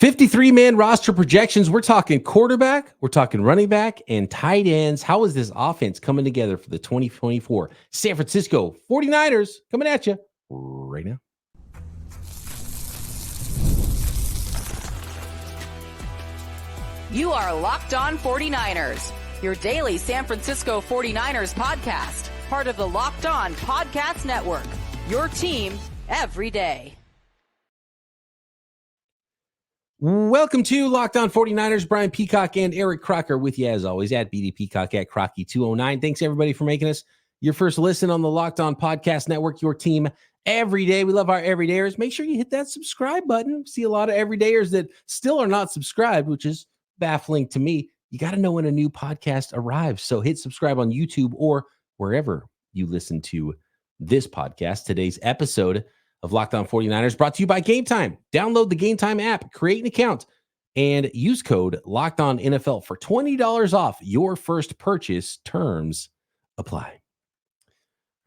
53-man roster projections. We're talking quarterback, we're talking running back, and tight ends. How is this offense coming together for the 2024 San Francisco 49ers? Coming at you right now. You are Locked On 49ers, your daily San Francisco 49ers podcast, part of the Locked On Podcast Network, your team every day. Welcome to Locked On 49ers. Brian Peacock and Eric Crocker with you as always at BD Peacock at Crocky209. Thanks everybody for making us your first listen on the Locked On Podcast Network, your team every day. We love our everydayers. Make sure you hit that subscribe button. See a lot of everydayers that still are not subscribed, which is baffling to me. You got to know when a new podcast arrives. So hit subscribe on YouTube or wherever you listen to this podcast. Today's episode of Locked On 49ers brought to you by Gametime. Download the Gametime app, create an account, and use code Locked On NFL for $20 off your first purchase. Terms apply.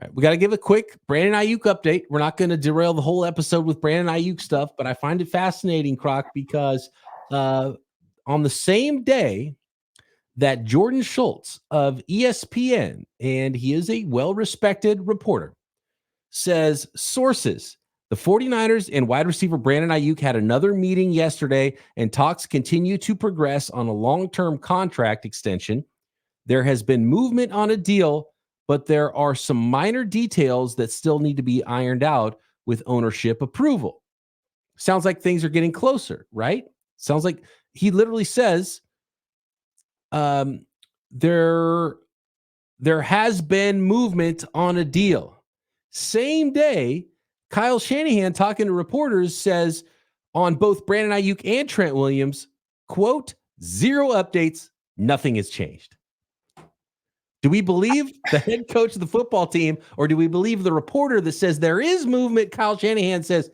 All right, we got to give a quick Brandon Aiyuk update. We're not going to derail the whole episode with Brandon Aiyuk stuff, but I find it fascinating, Croc, because on the same day that Jordan Schultz of ESPN, and he is a well-respected reporter, says sources, the 49ers and wide receiver Brandon Aiyuk had another meeting yesterday, and talks continue to progress on a long-term contract extension. There has been movement on a deal, but there are some minor details that still need to be ironed out with ownership approval. Sounds like things are getting closer, right? Sounds like he literally says there has been movement on a deal. Same day, Kyle Shanahan, talking to reporters, says on both Brandon Aiyuk and Trent Williams, quote, "Zero updates, nothing has changed." Do we believe the head coach of the football team, or do we believe the reporter that says there is movement? Kyle Shanahan says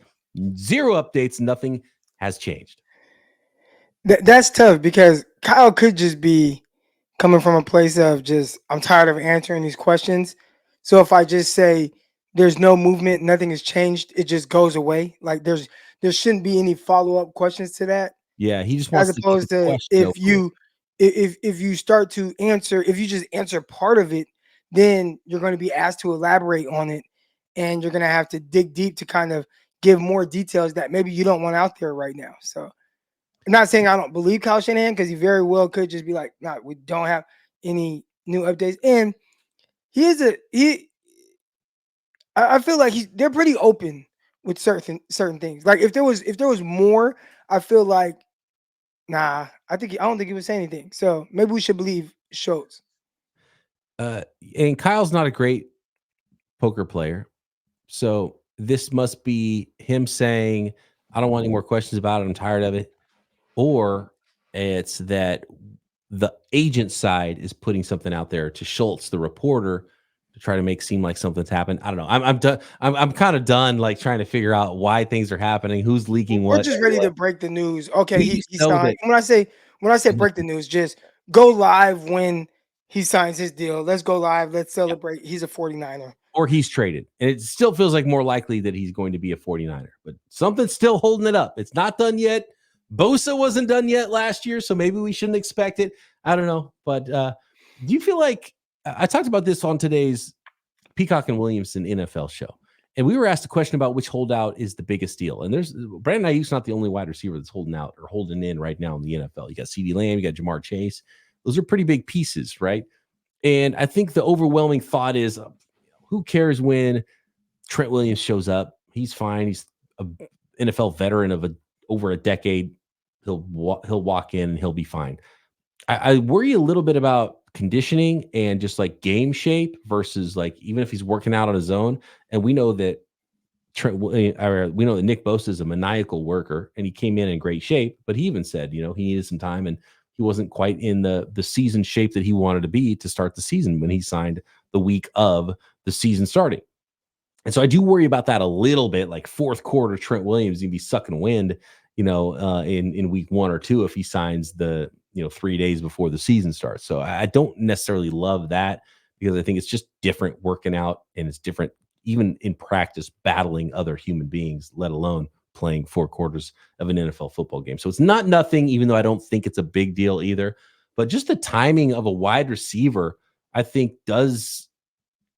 zero updates, nothing has changed. That's tough because Kyle could just be coming from a place of just, I'm tired of answering these questions. So if I just say there's no movement, nothing has changed, it just goes away. Like there shouldn't be any follow-up questions to that. Yeah, he just wants as opposed to if you start to answer, if you just answer part of it, then you're going to be asked to elaborate on it, and you're going to have to dig deep to kind of give more details that maybe you don't want out there right now. So I'm not saying I don't believe Kyle Shanahan, because he very well could just be like, "No, we don't have any new updates." And I feel like they're pretty open with certain things. Like if there was more, I feel like, I don't think he would say anything. So maybe we should believe Schultz. And Kyle's not a great poker player, so this must be him saying, "I don't want any more questions about it. I'm tired of it," or it's that the agent side is putting something out there to Schultz, the reporter, to try to make seem like something's happened. I don't know. I'm done. I'm kind of done, like trying to figure out why things are happening, who's leaking what. We're just ready to break the news. Okay, he signed. That, when I say break the news, just go live when he signs his deal. Let's go live. Let's celebrate. He's a 49er. Or he's traded. And it still feels like more likely that he's going to be a 49er. But something's still holding it up. It's not done yet. Bosa wasn't done yet last year, so maybe we shouldn't expect it. I don't know. But do you feel like I talked about this on today's Peacock and Williamson NFL show, and we were asked a question about which holdout is the biggest deal. And there's Brandon Aiyuk's not the only wide receiver that's holding out or holding in right now in the NFL. You got CeeDee Lamb, you got Jamar Chase. Those are pretty big pieces, right? And I think the overwhelming thought is, who cares when Trent Williams shows up? He's fine. He's an NFL veteran of over a decade. He'll walk in and he'll be fine. I worry a little bit about conditioning and just like game shape versus like even if he's working out on his own. And we know that Nick Bosa is a maniacal worker, and he came in great shape, but he even said, he needed some time and he wasn't quite in the season shape that he wanted to be to start the season when he signed the week of the season starting. And so I do worry about that a little bit, like fourth quarter Trent Williams, he'd be sucking wind, in week 1 or 2 if he signs the 3 days before the season starts. So I don't necessarily love that, because I think it's just different working out, and it's different even in practice battling other human beings, let alone playing 4 quarters of an NFL football game. So it's not nothing, even though I don't think it's a big deal either. But just the timing of a wide receiver, I think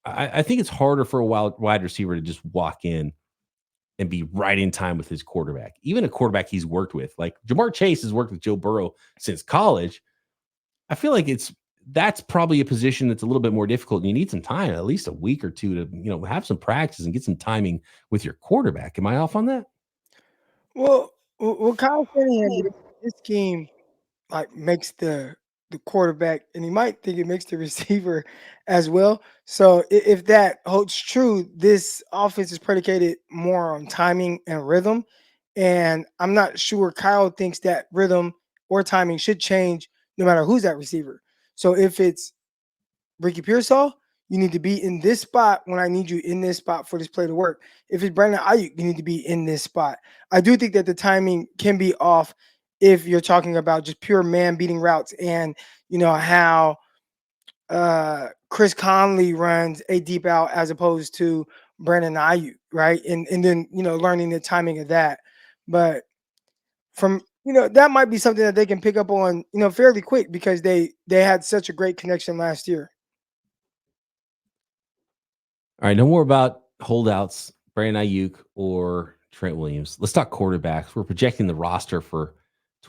I think it's harder for a wide receiver to just walk in and be right in time with his quarterback. Even a quarterback he's worked with, like Jamar Chase has worked with Joe Burrow since college. I feel like that's probably a position that's a little bit more difficult. And you need some time, at least a week or two, to have some practice and get some timing with your quarterback. Am I off on that? Well, Kyle Shanahan, this scheme makes the quarterback, and he might think it makes the receiver as well. So if that holds true, this offense is predicated more on timing and rhythm. And I'm not sure Kyle thinks that rhythm or timing should change no matter who's that receiver. So if it's Ricky Pearsall, you need to be in this spot when I need you in this spot for this play to work. If it's Brandon Aiyuk, you need to be in this spot. I do think that the timing can be off if you're talking about just pure man beating routes, and how Chris Conley runs a deep out as opposed to Brandon Aiyuk, right? And then learning the timing of that. But from that might be something that they can pick up on fairly quick, because they had such a great connection last year. All right, no more about holdouts, Brandon Aiyuk or Trent Williams. Let's talk quarterbacks. We're projecting the roster for.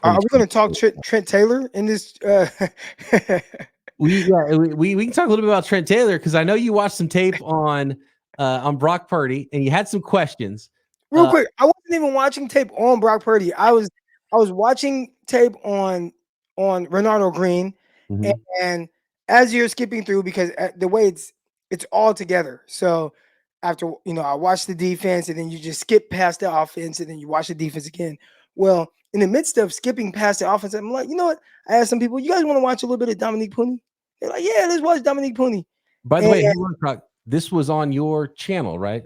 Are we going to talk Trent Taylor in this? We can talk a little bit about Trent Taylor, because I know you watched some tape on Brock Purdy and you had some questions. Real quick, I wasn't even watching tape on Brock Purdy. I was watching tape on Renardo Green, and as you're skipping through, because the way it's all together. So after I watched the defense, and then you just skip past the offense, and then you watch the defense again. Well, in the midst of skipping past the offense, I'm like, you know what? I asked some people, you guys want to watch a little bit of Dominique Puni? They're like, yeah, let's watch Dominique Puni. By the way, this was on your channel, right?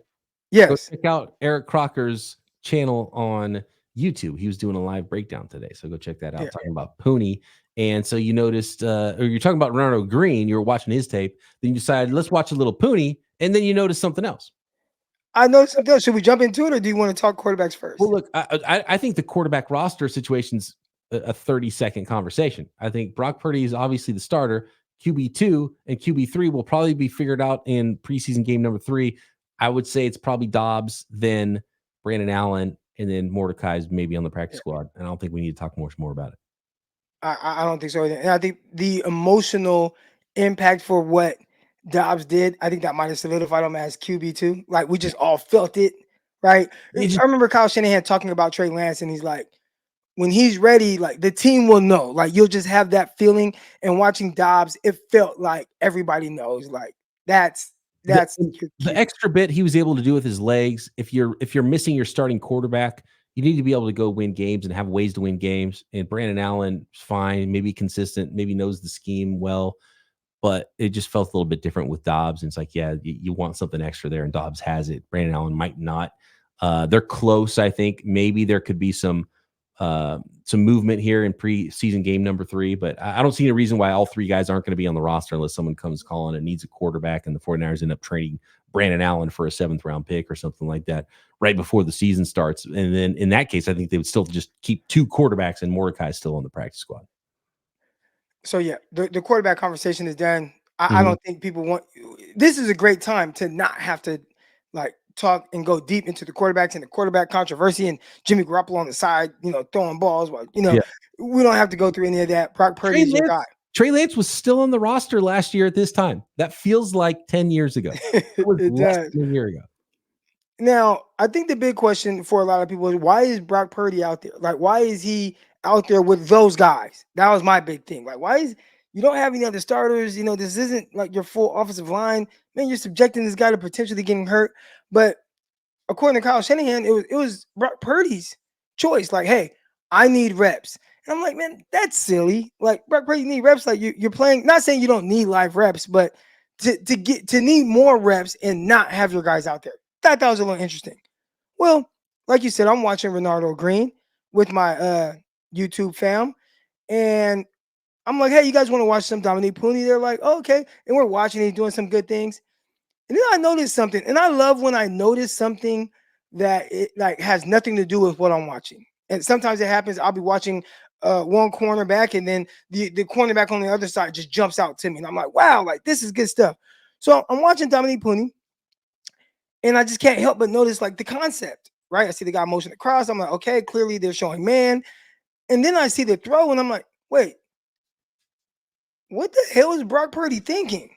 Yes. Go check out Eric Crocker's channel on YouTube. He was doing a live breakdown today, so go check that out, talking about Puni. And so you noticed, or you're talking about Renardo Green, you were watching his tape, then you decided, let's watch a little Puni, and then you noticed something else. I know something else. Should we jump into it, or do you want to talk quarterbacks first? Well, look, I think the quarterback roster situation's a 30-second conversation. I think Brock Purdy is obviously the starter. QB2 and QB3 will probably be figured out in preseason game number 3. I would say it's probably Dobbs, then Brandon Allen, and then Mordecai's maybe on the practice squad. And I don't think we need to talk much more about it. I don't think so either. And I think the emotional impact for what Dobbs did, I think that might have solidified him as QB2. Like, we just all felt it, right? I remember Kyle Shanahan talking about Trey Lance, and he's like, when he's ready, like, the team will know. Like, you'll just have that feeling. And watching Dobbs, it felt like everybody knows. Like, that's the extra bit he was able to do with his legs. If you're missing your starting quarterback, you need to be able to go win games and have ways to win games. And Brandon Allen's fine, maybe consistent, maybe knows the scheme well, but it just felt a little bit different with Dobbs. And it's like, yeah, you want something extra there, and Dobbs has it. Brandon Allen might not. They're close, I think. Maybe there could be some movement here in preseason game number 3, but I don't see any reason why all 3 guys aren't going to be on the roster unless someone comes calling and needs a quarterback, and the 49ers end up trading Brandon Allen for a 7th round pick or something like that right before the season starts. And then in that case, I think they would still just keep 2 quarterbacks, and Mordecai still on the practice squad. So yeah, the quarterback conversation is done. I don't think people want. This is a great time to not have to talk and go deep into the quarterbacks and the quarterback controversy and Jimmy Garoppolo on the side, throwing balls. We don't have to go through any of that. Brock Purdy is your guy. Trey Lance was still on the roster last year at this time. That feels like 10 years ago. It was less than a year ago. Now, I think the big question for a lot of people is, why is Brock Purdy out there? Like, why is he out there with those guys? That was my big thing. Like, why is you don't have any other starters? This isn't like your full offensive line. Man, you're subjecting this guy to potentially getting hurt. But according to Kyle Shanahan, it was Brock Purdy's choice. Like, hey, I need reps. And I'm like, man, that's silly. Like, Brock Purdy need reps. Like, you're playing. Not saying you don't need live reps, but to need more reps and not have your guys out there. That was a little interesting. Well, like you said, I'm watching Renardo Green with my YouTube fam, and I'm like, hey, you guys want to watch some Dominique Puni? They're like, oh, okay. And we're watching, he's doing some good things. And then I noticed something, and I love when I notice something that it like has nothing to do with what I'm watching. And sometimes it happens. I'll be watching one cornerback, and then the cornerback on the other side just jumps out to me, and I'm like, wow, like this is good stuff. So I'm watching Dominique Puni, and I just can't help but notice like the concept, right? I see the guy motion across. I'm like, okay, clearly they're showing man. And then I see the throw, and I'm like, wait, what the hell is Brock Purdy thinking?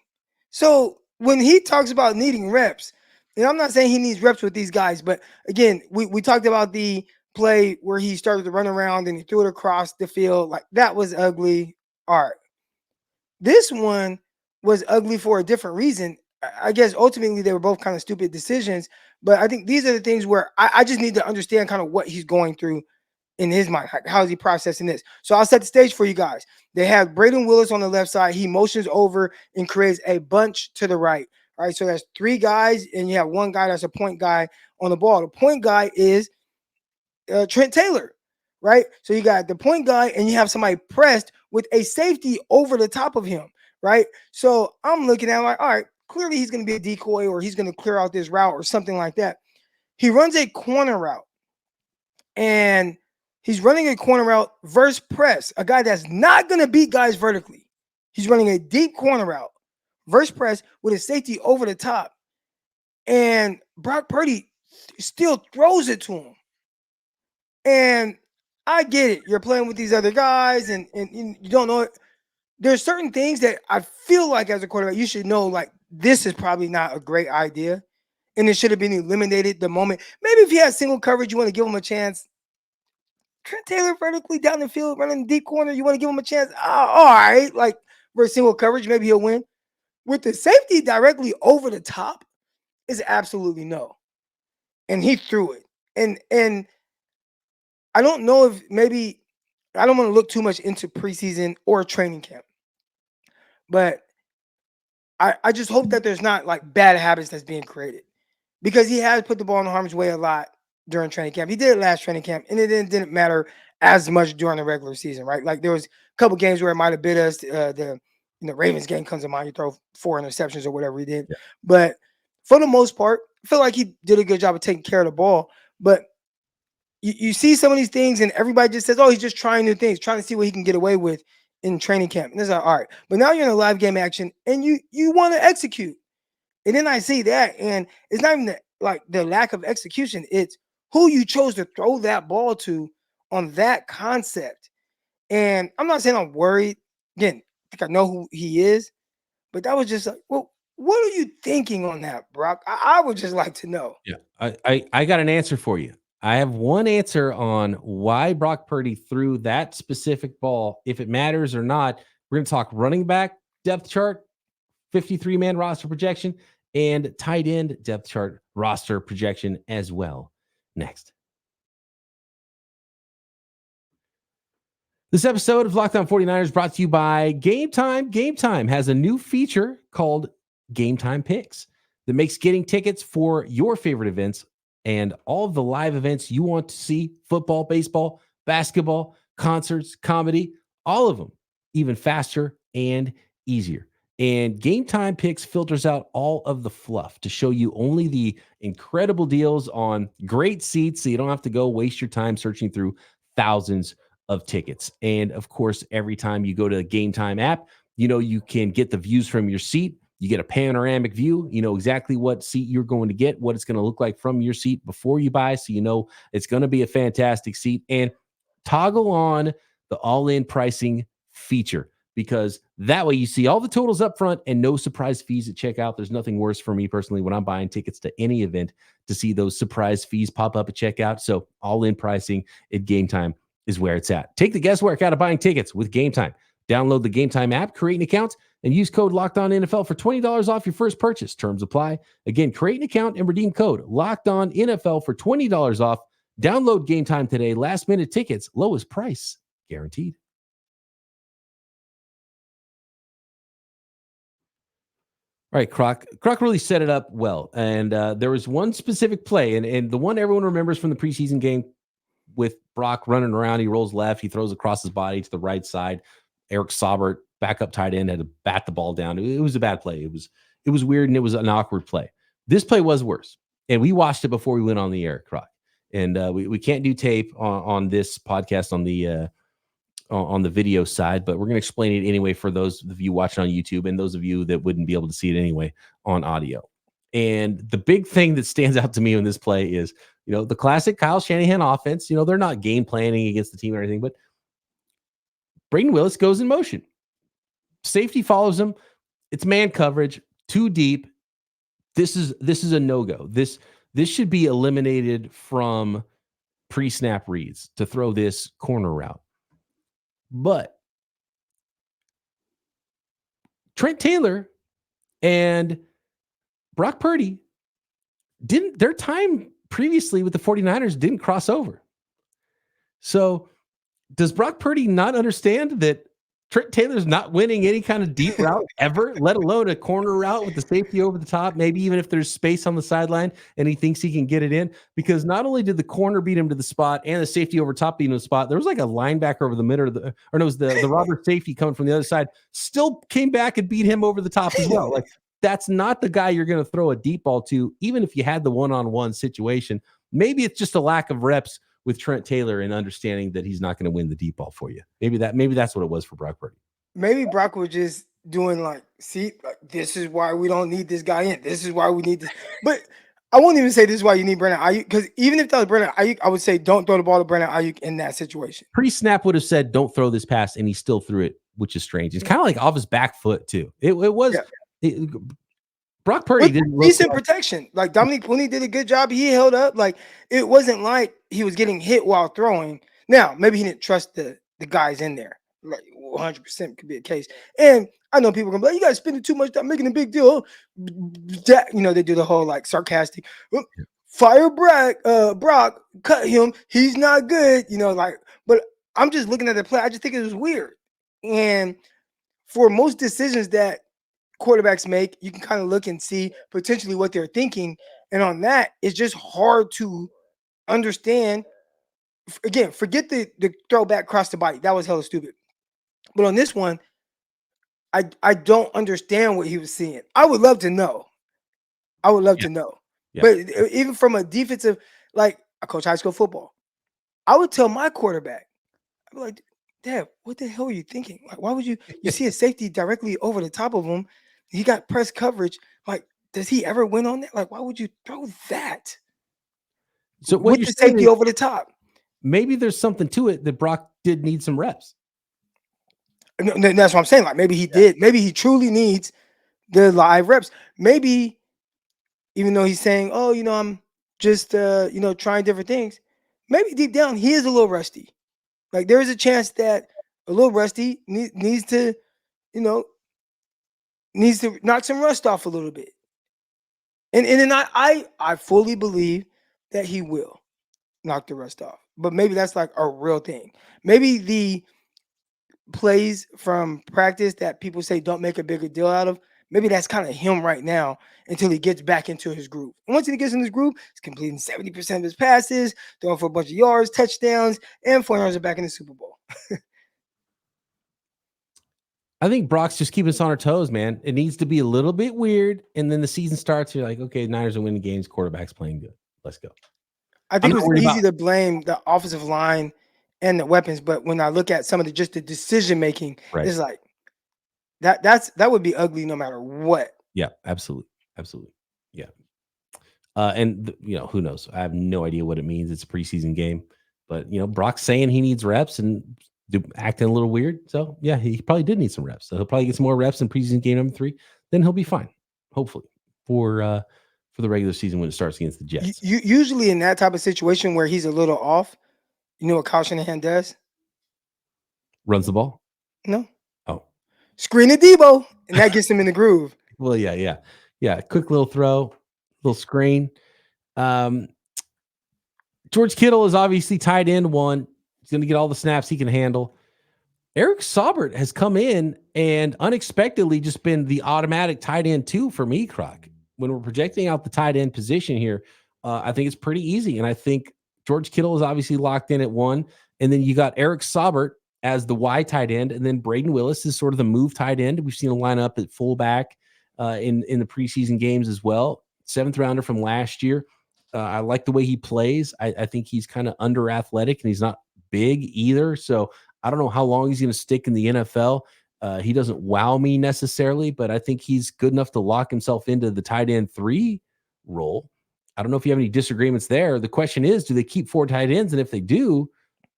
So when he talks about needing reps, and I'm not saying he needs reps with these guys, but again, we talked about the play where he started to run around and he threw it across the field. Like that was ugly. All right. This one was ugly for a different reason. I guess ultimately they were both kind of stupid decisions, but I think these are the things where I just need to understand kind of what he's going through in his mind. How is he processing this? So I'll set the stage for you guys. They have Braden Willis on the left side. He motions over and creates a bunch to the right. All right, so that's three guys, and you have one guy that's a point guy on the ball. The point guy is Trent Taylor, right? So you got the point guy, and you have somebody pressed with a safety over the top of him, right? So I'm looking at like, all right, clearly he's going to be a decoy, or he's going to clear out this route or something like that. He runs a corner route, and he's running a corner route versus press, a guy that's not going to beat guys vertically. He's running a deep corner route versus press with his safety over the top. And Brock Purdy still throws it to him. And I get it. You're playing with these other guys and you don't know it. There's certain things that I feel like as a quarterback, you should know, like, this is probably not a great idea. And it should have been eliminated the moment. Maybe if he has single coverage, you want to give him a chance. Trent Taylor vertically down the field, running deep corner, you want to give him a chance? All right. Like, versus single coverage, maybe he'll win. With the safety directly over the top, is absolutely no. And he threw it. And I don't know if maybe I don't want to look too much into preseason or training camp. But I just hope that there's not like bad habits that's being created. Because he has put the ball in harm's way a lot during training camp. He did it last training camp, and it didn't matter as much during the regular season, right? Like there was a couple games where it might have bit us. The Ravens game comes to mind. You throw 4 interceptions or whatever he did. Yeah. But for the most part, I feel like he did a good job of taking care of the ball. But you see some of these things, and everybody just says, oh, he's just trying new things, trying to see what he can get away with in training camp. And it's like, all right. But now you're in a live game action, and you want to execute. And then I see that, and it's not even the lack of execution. It's who you chose to throw that ball to on that concept. And I'm not saying I'm worried. Again, I think I know who he is, but that was just like, well, what are you thinking on that, Brock? I would just like to know. Yeah, I got an answer for you. I have one answer on why Brock Purdy threw that specific ball. If it matters or not, we're going to talk running back depth chart, 53-man roster projection, and tight end depth chart roster projection as well. Next. This episode of Locked On 49ers brought to you by Gametime. Gametime has a new feature called Gametime Picks that makes getting tickets for your favorite events and all of the live events you want to see, football, baseball, basketball, concerts, comedy, all of them, even faster and easier. And Gametime Picks filters out all of the fluff to show you only the incredible deals on great seats so you don't have to go waste your time searching through thousands of tickets. And of course, every time you go to the Gametime app, you can get the views from your seat. You get a panoramic view. You know exactly what seat you're going to get, what it's going to look like from your seat before you buy. So you know it's going to be a fantastic seat. And toggle on the all-in pricing feature, because that way you see all the totals up front and no surprise fees at checkout. There's nothing worse for me personally when I'm buying tickets to any event to see those surprise fees pop up at checkout. So all-in pricing at Gametime is where it's at. Take the guesswork out of buying tickets with Gametime. Download the Gametime app, create an account, and use code LOCKEDONNFL for $20 off your first purchase. Terms apply. Again, create an account and redeem code LOCKEDONNFL for $20 off. Download Gametime today. Last minute tickets, lowest price guaranteed. All right, Croc really set it up well. And there was one specific play, and the one everyone remembers from the preseason game with Brock running around. He rolls left. He throws across his body to the right side. Eric Saubert, backup tight end, had to bat the ball down. It was a bad play. It was weird, and it was an awkward play. This play was worse. And we watched it before we went on the air, Croc. And we can't do tape on this podcast on the video side, but we're going to explain it anyway for those of you watching on YouTube and those of you that wouldn't be able to see it anyway on audio. And the big thing that stands out to me in this play is, the classic Kyle Shanahan offense. They're not game planning against the team or anything, but Braden Willis goes in motion. Safety follows him. It's man coverage, too deep. This is a no-go. This should be eliminated from pre-snap reads to throw this corner route. But Trent Taylor and Brock Purdy their time previously with the 49ers didn't cross over. So does Brock Purdy not understand that Trent Taylor's not winning any kind of deep route ever, let alone a corner route with the safety over the top, maybe even if there's space on the sideline and he thinks he can get it in? Because not only did the corner beat him to the spot and the safety over top beat him to the spot, there was like a linebacker over the middle it was the robber safety coming from the other side, still came back and beat him over the top as well. Like, that's not the guy you're going to throw a deep ball to, even if you had the one-on-one situation. Maybe it's just a lack of reps with Trent Taylor and understanding that he's not going to win the deep ball for you. Maybe that's what it was for Brock Purdy. Maybe Brock was just doing this is why we don't need this guy in. This is why we need this. But I won't even say this is why you need Brandon Aiyuk, because even if that was Brandon Aiyuk, I would say don't throw the ball to Brandon Aiyuk in that situation. Pre-snap would have said don't throw this pass, and he still threw it, which is strange. It's kind of like off his back foot too. It was. Yeah. Brock Purdy didn't look decent protection. Like Dominique Puni did a good job. He held up. Like, it wasn't like he was getting hit while throwing. Now, maybe he didn't trust the guys in there. Like 100% could be a case. And I know people are gonna be like, you guys spending too much time making a big deal. They do the whole sarcastic fire Brock, cut him. He's not good. But I'm just looking at the play. I just think it was weird. And for most decisions that quarterbacks make, you can kind of look and see potentially what they're thinking, and on that, it's just hard to understand. Again, forget the throwback across the body. That was hella stupid. But on this one, I don't understand what he was seeing. I would love to know. To know. Yeah. But even from a defensive, I coach high school football, I would tell my quarterback, I'd be like, Dad, what the hell are you thinking? Why would you see a safety directly over the top of him? He got press coverage. Does he ever win on that? Why would you throw that? So with the safety over the top? Maybe there's something to it that Brock did need some reps. No, that's what I'm saying. Maybe he did. Maybe he truly needs the live reps. Maybe even though he's saying, "Oh, I'm just trying different things," maybe deep down he is a little rusty. There is a chance that a little rusty needs to knock some rust off a little bit. And then I fully believe that he will knock the rust off. But maybe that's a real thing. Maybe the plays from practice that people say don't make a bigger deal out of, maybe that's kind of him right now until he gets back into his groove. And once he gets in his groove, he's completing 70% of his passes, throwing for a bunch of yards, touchdowns, and 49ers are back in the Super Bowl. I think Brock's just keeping us on our toes, man. It needs to be a little bit weird, and then the season starts. You're like, okay, Niners are winning games. Quarterback's playing good. Let's go. I think it was easy to blame the offensive line and the weapons, but when I look at some of the decision making, it's like that would be ugly no matter what. Yeah, absolutely, yeah. And who knows? I have no idea what it means. It's a preseason game, but Brock's saying he needs reps and acting a little weird. So yeah, he probably did need some reps. So he'll probably get some more reps in preseason game number 3. Then he'll be fine, hopefully, for the regular season when it starts against the Jets. Usually in that type of situation where he's a little off, you know what Kyle Shanahan does? Runs the ball? No. Oh. Screen a Debo, and that gets him in the groove. Well, yeah. Quick little throw, little screen. George Kittle is obviously tight end 1. He's going to get all the snaps he can handle. Eric Saubert has come in and unexpectedly just been the automatic tight end 2 for me, Croc. When we're projecting out the tight end position here, I think it's pretty easy. And I think George Kittle is obviously locked in at 1. And then you got Eric Saubert as the Y tight end. And then Braden Willis is sort of the move tight end. We've seen a lineup at fullback in the preseason games as well. 7th rounder from last year. I like the way he plays. I think he's kind of under athletic and he's not big either. So I don't know how long he's going to stick in the NFL. He doesn't wow me necessarily, but I think he's good enough to lock himself into the tight end 3 role. I don't know if you have any disagreements there. The question is, do they keep 4 tight ends? And if they do,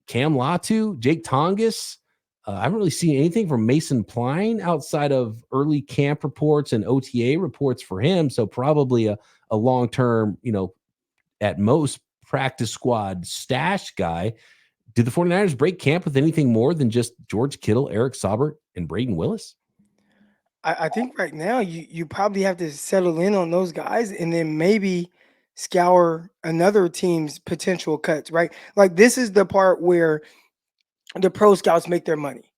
Cam Latu, Jake Tongas, I haven't really seen anything from Mason Pline outside of early camp reports and OTA reports for him. So probably a long-term, at most practice squad stash guy. Did the 49ers break camp with anything more than just George Kittle, Eric Saubert, and Braden Willis? I think right now you probably have to settle in on those guys and then maybe scour another team's potential cuts, right? Like this is the part where the pro scouts make their money.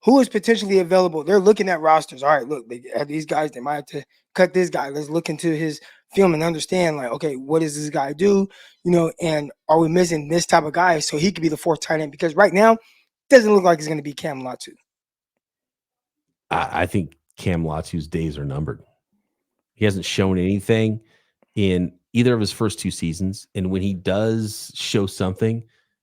Who is potentially available? They're looking at rosters. All right, look, they have these guys. They might have to cut this guy. Let's look into his film and understand, like, okay, what does this guy do? And are we missing this type of guy so he could be the 4th tight end? Because right now, it doesn't look like it's going to be Cam Latu. I think Cam Latu's days are numbered. He hasn't shown anything in either of his first 2 seasons. And when he does show something,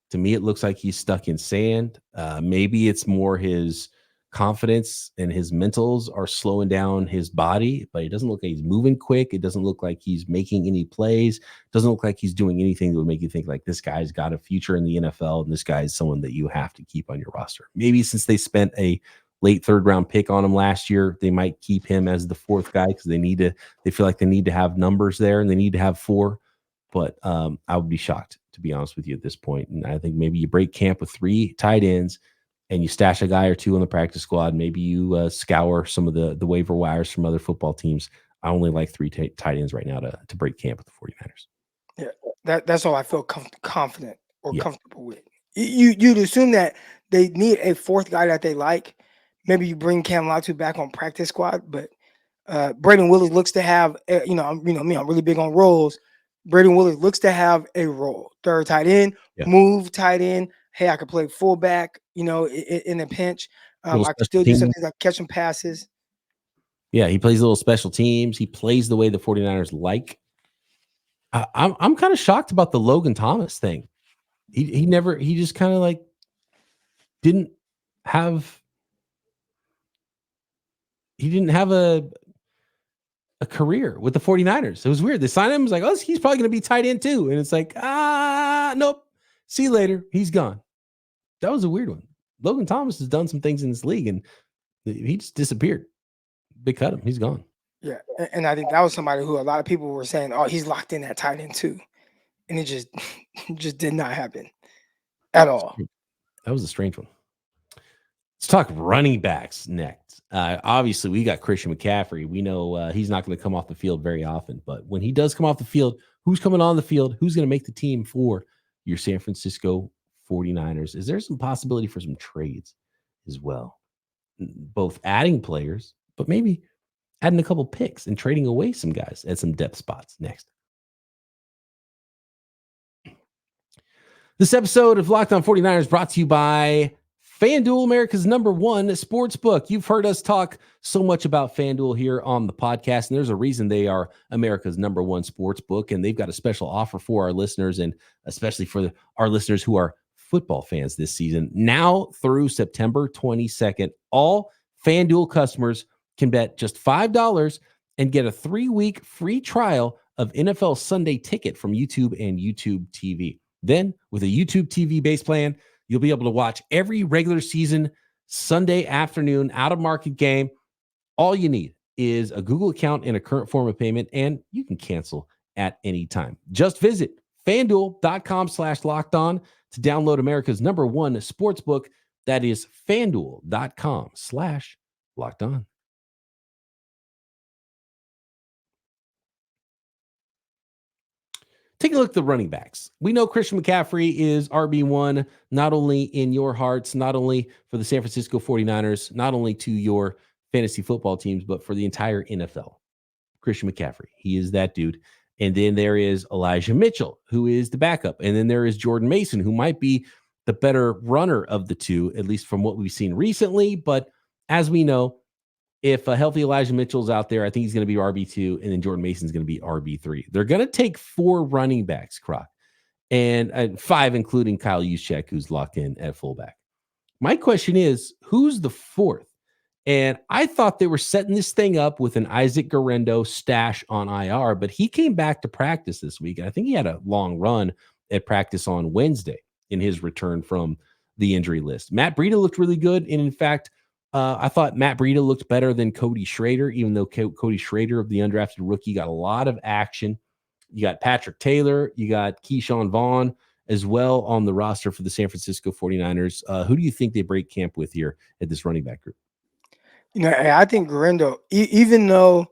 to me, it looks like he's stuck in sand. Maybe it's more his confidence and his mentals are slowing down his body, but it doesn't look like he's moving quick. It doesn't look like he's making any plays. It doesn't look like he's doing anything that would make you think like this guy's got a future in the NFL and this guy is someone that you have to keep on your roster. Maybe since they spent a late 3rd round pick on him last year, they might keep him as the 4th guy because they feel like they need to have numbers there and they need to have 4. But I would be shocked, to be honest with you, at this point. And I think maybe you break camp with 3 tight ends and you stash a guy or 2 on the practice squad. Maybe you scour some of the waiver wires from other football teams. I only like 3 tight ends right now to break camp with the 49ers. Yeah, that's all I feel confident or comfortable with. You'd assume that they need a 4th guy that they like. Maybe you bring Cam Latu back on practice squad, but Braden Willis looks to have, I'm really big on roles. Braden Willis looks to have a role. 3rd tight end, move tight end. Hey, I could play fullback, in a pinch. I could still do something like catching passes. Yeah, he plays little special teams. He plays the way the 49ers like. I'm kind of shocked about the Logan Thomas thing. He just kind of like didn't have a career with the 49ers. It was weird. They signed him. It was like, oh, he's probably going to be tight end too. And it's like, nope. See you later. He's gone. That was a weird one. Logan Thomas has done some things in this league and he just disappeared. They cut him. He's gone. Yeah. And I think that was somebody who a lot of people were saying, oh, he's locked in at tight end too. And it just did not happen at all. That was a strange one. Let's talk running backs next. Obviously, we got Christian McCaffrey. We know he's not going to come off the field very often, but when he does come off the field, who's coming on the field? Who's going to make the team for your San Francisco 49ers? Is there some possibility for some trades as well? Both adding players, but maybe adding a couple picks and trading away some guys at some depth spots next. This episode of Locked On 49ers brought to you by FanDuel, America's #1 sportsbook. You've heard us talk so much about FanDuel here on the podcast, and there's a reason they are America's #1 sportsbook, and they've got a special offer for our listeners, and especially for our listeners who are football fans this season. Now through September 22nd, all FanDuel customers can bet just $5 and get a 3-week free trial of NFL Sunday Ticket from YouTube and YouTube TV. Then, with a YouTube TV base plan, you'll be able to watch every regular season Sunday afternoon out-of-market game. All you need is a Google account and a current form of payment, and you can cancel at any time. Just visit FanDuel.com/lockedon to download America's #1 sportsbook. That is FanDuel.com/lockedon. Take a look at the running backs. We know Christian McCaffrey is RB1, not only in your hearts, not only for the San Francisco 49ers, not only to your fantasy football teams, but for the entire NFL. Christian McCaffrey, he is that dude. And then there is Elijah Mitchell, who is the backup. And then there is Jordan Mason, who might be the better runner of the two, at least from what we've seen recently. But as we know, if a healthy Elijah Mitchell's out there, I think he's going to be RB2, and then Jordan Mason's going to be RB3. They're going to take 4 running backs, Croc, and 5, including Kyle Juszczyk, who's locked in at fullback. My question is, who's the 4th? And I thought they were setting this thing up with an Isaac Guerendo stash on IR, but he came back to practice this week. And I think he had a long run at practice on Wednesday in his return from the injury list. Matt Breida looked really good. And in fact, I thought Matt Breida looked better than Cody Schrader, even though Cody Schrader of the undrafted rookie got a lot of action. You got Patrick Taylor, you got Keyshawn Vaughn as well on the roster for the San Francisco 49ers. Who do you think they break camp with here at this running back group? You know, I think Guerendo, even though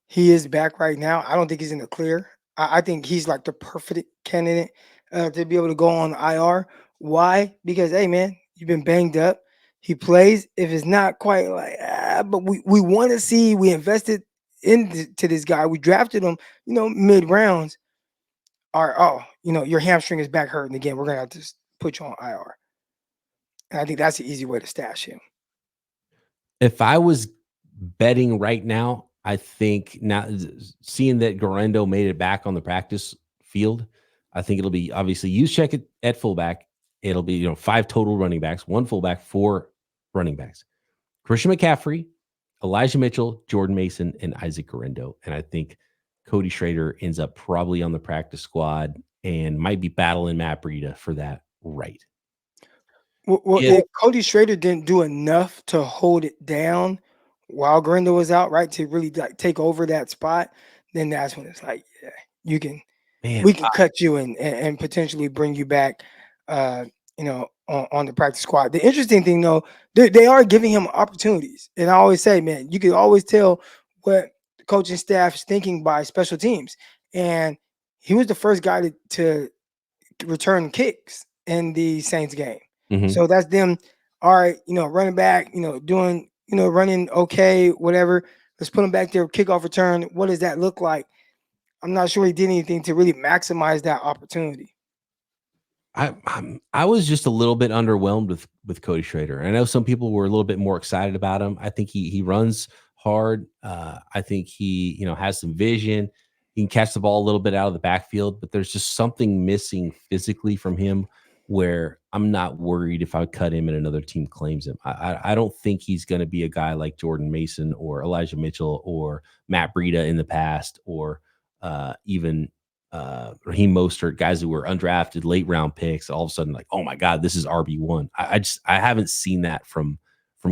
he is back right now, I don't think he's in the clear. I think he's like the perfect candidate to be able to go on IR. Why? Because, hey, man, you've been banged up. He plays. If it's not quite like, but we want to see, we invested into this guy. We drafted him, mid rounds. Your hamstring is back hurting again. We're going to have to put you on IR. And I think that's an easy way to stash him. If I was betting right now, I think now seeing that Guerendo made it back on the practice field, I think it'll be obviously Juszczyk at fullback. It'll be 5 total running backs, 1 fullback, 4 running backs. Christian McCaffrey, Elijah Mitchell, Jordan Mason, and Isaac Guerendo. And I think Cody Schrader ends up probably on the practice squad and might be battling Matt Breida for that right. Well, if Cody Schrader didn't do enough to hold it down while Guerendo was out, right, to really take over that spot, then that's when it's like, yeah, we can cut you and potentially bring you back, on the practice squad. The interesting thing, though, they are giving him opportunities. And I always say, man, you can always tell what the coaching staff is thinking by special teams. And he was the first guy to return kicks in the Saints game. Mm-hmm. So that's them. All right, running back, doing, running okay, whatever. Let's put him back there, kickoff return. What does that look like? I'm not sure he did anything to really maximize that opportunity. I was just a little bit underwhelmed with Cody Schrader. I know some people were a little bit more excited about him. I think he runs hard. I think he has some vision. He can catch the ball a little bit out of the backfield, but there's just something missing physically from him where I'm not worried if I cut him and another team claims him. I don't think he's going to be a guy like Jordan Mason or Elijah Mitchell or Matt Breida in the past, or even Raheem Mostert, guys who were undrafted late round picks. All of a sudden, like, oh my God, this is RB1. I haven't seen that from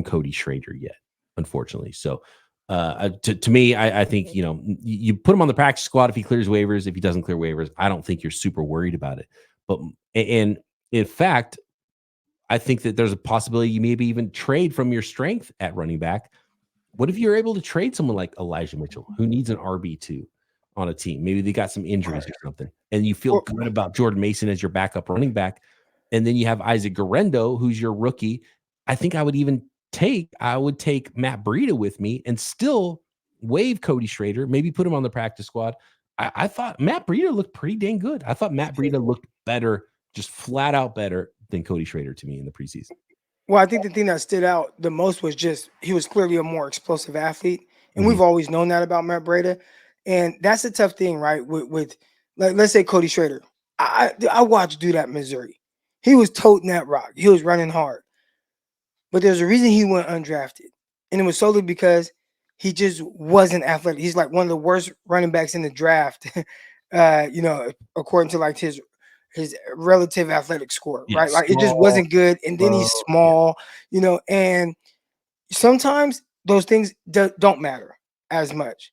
Cody Schrader yet, unfortunately. So to me, I think, you put him on the practice squad if he clears waivers. If he doesn't clear waivers, I don't think you're super worried about it. But in fact, I think that there's a possibility you maybe even trade from your strength at running back. What if you're able to trade someone like Elijah Mitchell, who needs an RB2 on a team? Maybe they got some injuries or something, and you feel good about Jordan Mason as your backup running back. And then you have Isaac Guerendo, who's your rookie. I think I would take Matt Breida with me and still waive Cody Schrader, maybe put him on the practice squad. I thought Matt Breida looked pretty dang good. I thought Matt Breida looked better, just flat out better than Cody Schrader to me in the preseason. Well, I think the thing that stood out the most was just he was clearly a more explosive athlete. And we've always known that about Matt Breida. And that's a tough thing, right? With like, let's say Cody Schrader. I watched dude at Missouri. He was toting that rock. He was running hard. But there's a reason he went undrafted. And it was solely because he just wasn't athletic. He's like one of the worst running backs in the draft, according to like his relative athletic score, right? Like it just wasn't good. And then he's small, and sometimes those things don't matter as much.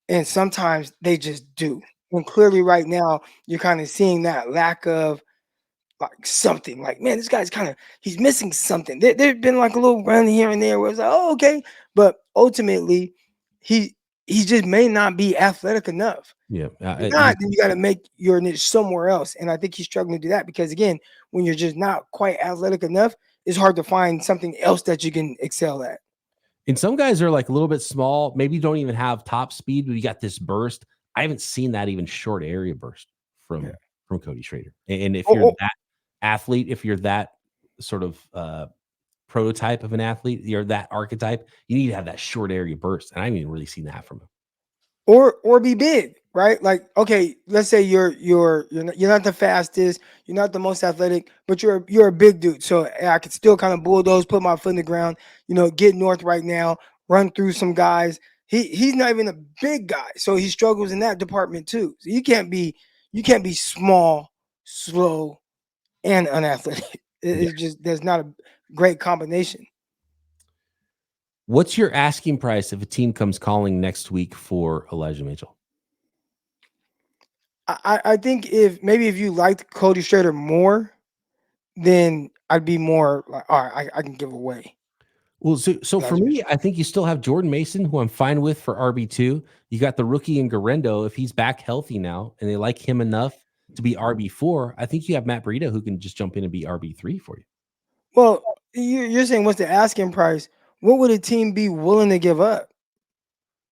And sometimes they just do. And clearly right now, you're kind of seeing that lack of like something. Like, man, this guy's he's missing something. There's been like a little run here and there where it's like, oh, okay. But ultimately, he just may not be athletic enough. Yeah. If not, then you got to make your niche somewhere else. And I think he's struggling to do that because, again, when you're just not quite athletic enough, it's hard to find something else that you can excel at. And some guys are like a little bit small, maybe don't even have top speed, but you got this burst. I haven't seen that even short area burst from Cody Schrader. And if you're that athlete, if you're that sort of prototype of an athlete, you're that archetype, you need to have that short area burst. And I haven't even really seen that from him. Or be big, right? Like, okay, let's say you're not the fastest, you're not the most athletic, but you're a big dude. So I could still kind of bulldoze, put my foot in the ground, get north right now, run through some guys. He's not even a big guy, so he struggles in that department too. So you can't be small, slow, and unathletic. It's just there's not a great combination. What's your asking price if a team comes calling next week for Elijah Mitchell? I think if you liked Cody Schrader more, then I'd be more like, all right, I can give away. Well, so for me, I think you still have Jordan Mason, who I'm fine with for RB2. You got the rookie in Garendo. If he's back healthy now and they like him enough to be RB4, I think you have Matt Breida who can just jump in and be RB3 for you. Well, you're saying what's the asking price? What would a team be willing to give up?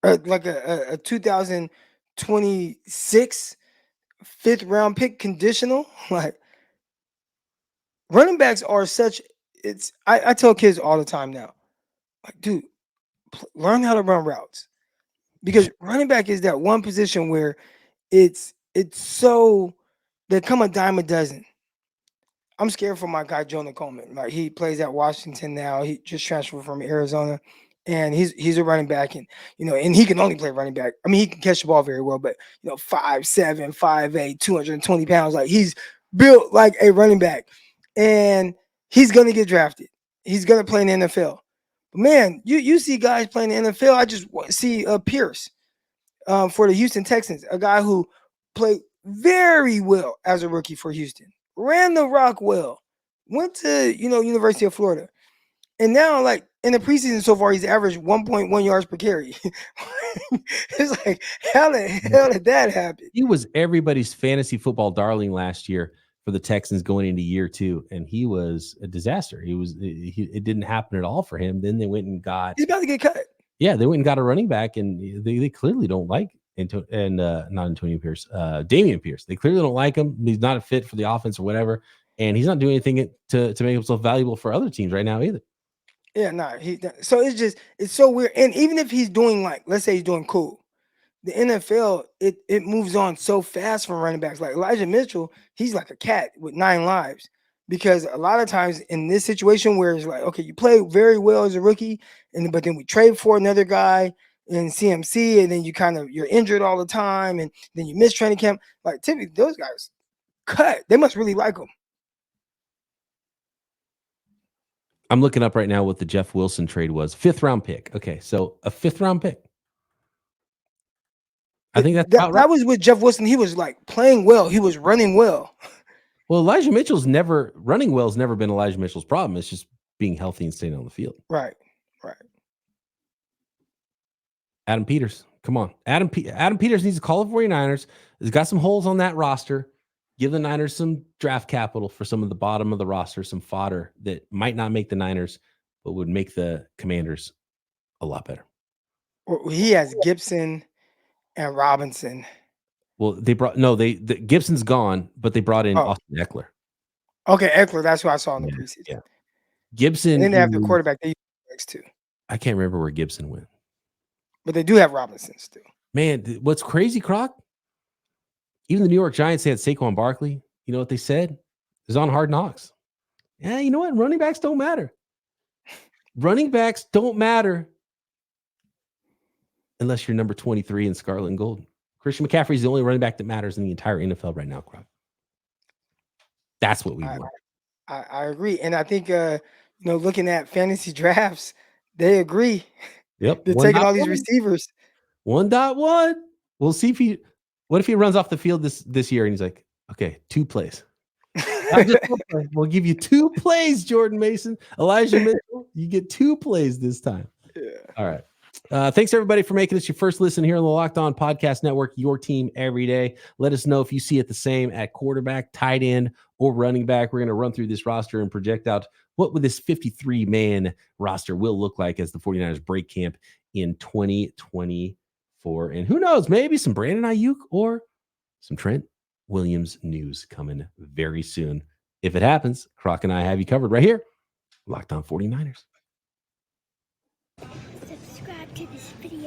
Like a 2026 fifth round pick conditional? Like, running backs are such. I tell kids all the time now, like, dude, learn how to run routes, because running back is that one position where it's so they come a dime a dozen. I'm scared for my guy Jonah Coleman. Like, he plays at Washington now. He just transferred from Arizona, and he's a running back, and and he can only play running back. I mean, he can catch the ball very well, but 5'7", 5'8", 220 pounds. Like, he's built like a running back, and he's gonna get drafted. He's gonna play in the NFL. But man, you see guys playing in the NFL. I just see Pierce for the Houston Texans, a guy who played very well as a rookie for Houston. Ran the rock well, went to University of Florida, and now, like, in the preseason so far, he's averaged 1.1 yards per carry. It's like, how the hell did that happen? He was everybody's fantasy football darling last year for the Texans going into year 2, and he was a disaster. It didn't happen at all for him. Then they went and got. He's about to get cut. Yeah, they went and got a running back, and they clearly don't like. Not Antonio Pierce, Damian Pierce. They clearly don't like him. He's not a fit for the offense or whatever, and he's not doing anything to make himself valuable for other teams right now either. Yeah, so it's so weird. And even if he's doing, like, let's say he's doing cool, the NFL it moves on so fast from running backs. Like Elijah Mitchell, he's like a cat with 9 lives, because a lot of times in this situation where it's like, okay, you play very well as a rookie, but then we trade for another guy in CMC, and then you're injured all the time, and then you miss training camp. Like, typically those guys cut. They must really like them. I'm looking up right now what the Jeff Wilson trade was. 5th round pick. Okay, so a 5th round pick. I think that was with Jeff Wilson. He was like playing well. He was running well. Well, Elijah Mitchell's running well has never been Elijah Mitchell's problem. It's just being healthy and staying on the field. Right. Adam Peters, come on. Adam Peters needs to call the 49ers. He's got some holes on that roster. Give the Niners some draft capital for some of the bottom of the roster, some fodder that might not make the Niners, but would make the Commanders a lot better. Well, he has Gibson and Robinson. Well, Gibson's gone, but they brought in Austin Eckler. Okay, Eckler, that's who I saw in the preseason. Yeah. Gibson. And then they have the quarterback they use next to. I can't remember where Gibson went. But they do have Robinson still. Man, what's crazy, Croc? Even the New York Giants, they had Saquon Barkley. You know what they said? It was on Hard Knocks. Yeah, you know what? Running backs don't matter. Running backs don't matter unless you're number 23 in Scarlet and Gold. Christian McCaffrey is the only running back that matters in the entire NFL right now, Croc. That's what we want. I agree. And I think, looking at fantasy drafts, they agree. Yep. They're taking all these receivers. 1.1. We'll see what if he runs off the field this year and he's like, okay, 2 plays. We'll give you 2 plays, Jordan Mason. Elijah Mitchell, you get 2 plays this time. Yeah. All right. Thanks, everybody, for making this your first listen here on the Locked On Podcast Network, your team every day. Let us know if you see it the same at quarterback, tight end, or running back. We're going to run through this roster and project out what would this 53-man roster will look like as the 49ers break camp in 2024. And who knows, maybe some Brandon Aiyuk or some Trent Williams news coming very soon. If it happens, Croc and I have you covered right here Locked On 49ers. Subscribe to this video